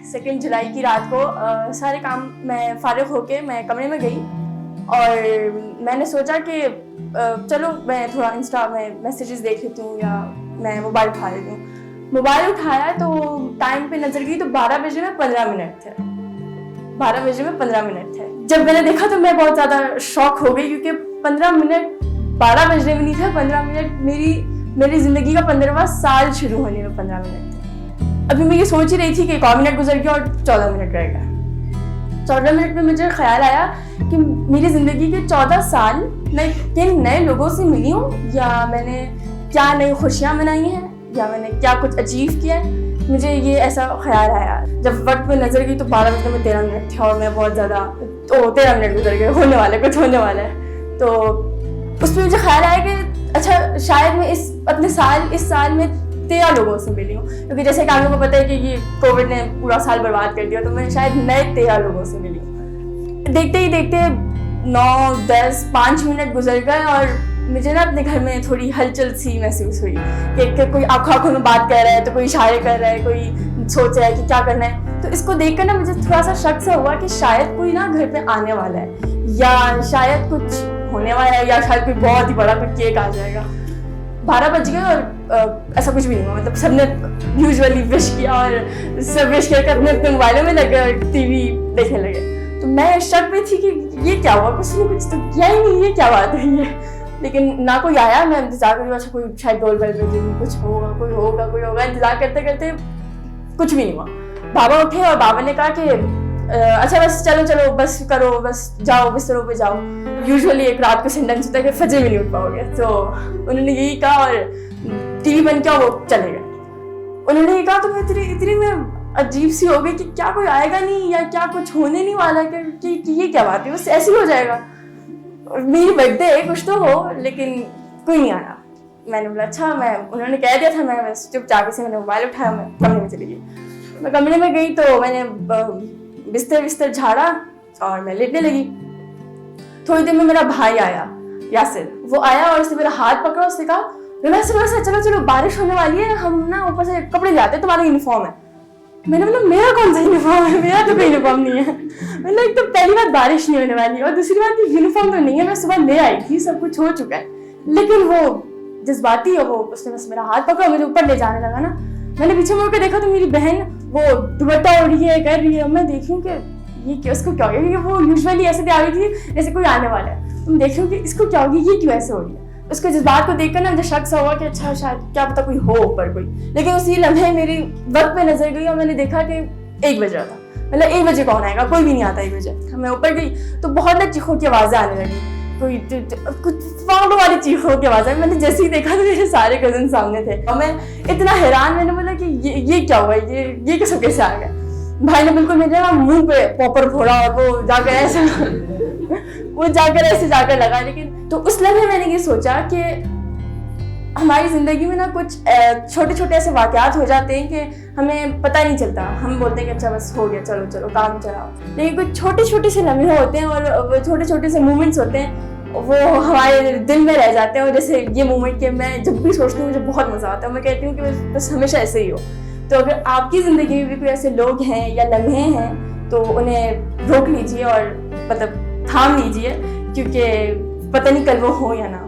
2 जुलाई की रात को सारे काम मैं फारिग होके मैं कमरे में गई और मैंने सोचा कि चलो मैं थोड़ा इंस्टा में मैसेजेस देख लेती हूँ या मैं मोबाइल उठा लेती हूँ। मोबाइल उठाया तो टाइम पे नजर गई तो 12 बजे में 15 मिनट थे। 12 बजे में 15 मिनट थे। जब मैंने देखा तो मैं बहुत ज़्यादा शॉक हो गई क्योंकि 15 मिनट 12 बजने में नहीं था। 15 मिनट मेरी ज़िंदगी का 15वां साल शुरू होने में 15 मिनट थे। अभी मैं ये सोच ही रही थी कि 1 मिनट गुजर गया और 14 मिनट रह गया। 14 मिनट में मुझे ख्याल आया कि मेरी ज़िंदगी के 14 साल मैं किन नए लोगों से मिली हूँ या मैंने क्या नई खुशियाँ मनाई हैं या मैंने क्या कुछ अचीव किया है। मुझे ये ऐसा ख्याल आया जब वक्त में नजर गई तो 12 बजे में 13 मिनट थे और मैं बहुत ज़्यादा 13 मिनट गुजर गए, कुछ होने वाला है। तो उसमें मुझे ख्याल आया कि अच्छा शायद मैं इस साल में 13 लोगों से मिली हूँ, क्योंकि जैसे कि आप लोगों को पता है कि ये कोविड ने पूरा साल बर्बाद कर दिया, तो मैं शायद नए 13 लोगों से मिली हूँ। देखते ही देखते 9, 10, 5 मिनट गुजर गए और मुझे ना अपने घर में थोड़ी हलचल सी महसूस हुई कि कोई आंखों में बात कर रहा है तो कोई इशारे कर रहा है, कोई सोच रहा है कि क्या करना है। तो इसको देखकर ना मुझे थोड़ा सा शक सा हुआ कि शायद कोई ना घर पे आने वाला है या शायद कुछ होने वाला है या शायद कोई बहुत ही बड़ा कोई केक आ जाएगा। 12 बज गए और ऐसा कुछ भी नहीं हुआ। मतलब सबने यूजुअली विश किया और सब विश करके अपने अपने मोबाइलों में लगे और टीवी देखने लगे। तो मैं शक में थी कि ये क्या हुआ, कुछ तो किया ही नहीं, ये क्या बात है ये। लेकिन ना कोई आया। मैं इंतजार कर रही हूँ, अच्छा कोई शायद डोर बेल बजेगी, कुछ होगा, कोई होगा। इंतजार करते करते कुछ भी नहीं हुआ। बाबा उठे और बाबा ने कहा कि अच्छा बस चलो बस करो, बस जाओ बिस्तरों पे जाओ। यूजुअली एक रात को सेंटेंस होता है कि फजर भी नहीं उठ पाओगे। तो उन्होंने यही कहा और टीवी बंद किया, वो चले गए। उन्होंने ये कहा तो मैं इतनी मैं अजीब सी हो गई कि क्या कोई आएगा नहीं या क्या कुछ होने नहीं वाला कि ये क्या बात है, बस ऐसे ही हो जाएगा। मेरी बर्थडे है, कुछ तो हो, लेकिन कोई नहीं आया। मैंने बोला अच्छा, उन्होंने कह दिया था, मैं बस चुपचाप से मैंने मोबाइल उठाया, मैं कमरे में चली गई। मैं कमरे में गई तो मैंने बिस्तर झाड़ा और मैं लेटने लगी। थोड़ी देर में मेरा भाई आया, यासिर। वो आया और उसने मेरा हाथ पकड़ा, उसने कहा चलो बारिश होने वाली है, हम ना ऊपर से कपड़े ले आते हैं, तुम्हारा यूनिफॉर्म है। मैंने बोला मेरा कौन सा यूनिफॉर्म है, मेरा तो कोई यूनिफॉर्म नहीं है। मतलब एक तो पहली बात बारिश नहीं होने वाली और दूसरी बात यूनिफॉर्म तो नहीं है, मैं सुबह ले आई थी, सब कुछ हो चुका है। लेकिन वो जज्बाती है, वो उसने बस मेरा हाथ पकड़ा, मुझे ऊपर ले जाने लगा ना। मैंने पीछे मुड़ कर देखा तो मेरी बहन वो दुपट्टा ओढ़ रही है, कर रही है। मैं देख रही हूँ कि ये क्या, उसको क्या हो गया, क्योंकि वो यूजुअली ऐसे तैयार हुई थी जैसे कोई आने वाला है। तो मैं देख रही हूँ कि इसको क्या हो गया, ये क्यों ऐसे हो रही है। उसके जज्बात को देखकर ना मुझे शक सा हुआ कि अच्छा शायद क्या पता कोई हो ऊपर कोई। लेकिन उसी लम्हे मेरी वक्त पे नजर गई और मैंने देखा कि 1 बज रहा था। मतलब 1 बजे कौन आएगा, कोई भी नहीं आता 1 बजे। मैं ऊपर गई तो बहुत ना चीखों की आवाज़ें आने लगी, कोई कुछ फाड़ो वाली चीखों की आवाज़ आई। मैंने जैसे ही देखा तो मेरे सारे कजन सामने थे और मैं इतना हैरान, मैंने बोला कि ये क्या हुआ, ये सब कैसे आ गया। भाई ने बिल्कुल मेरे ना मुंह पे पॉपर फोड़ा और वो जाकर ऐसे जाकर लगा। लेकिन तो उस लम्हे मैंने ये सोचा कि हमारी ज़िंदगी में ना कुछ छोटे छोटे ऐसे वाक़यात हो जाते हैं कि हमें पता नहीं चलता। हम बोलते हैं कि अच्छा बस हो गया, चलो काम चलाओ। लेकिन कुछ छोटे से लम्हे होते हैं और छोटे से मूवमेंट्स होते हैं, वो हमारे दिल में रह जाते हैं। और जैसे ये मूवमेंट कि मैं जब भी सोचती हूँ मुझे बहुत मज़ा आता है, मैं कहती हूँ कि बस हमेशा ऐसे ही हो। तो अगर आपकी ज़िंदगी में भी कोई ऐसे लोग हैं या लम्हे हैं तो उन्हें रोक लीजिए और मतलब थाम लीजिए, क्योंकि पता नहीं कल वो हो या ना।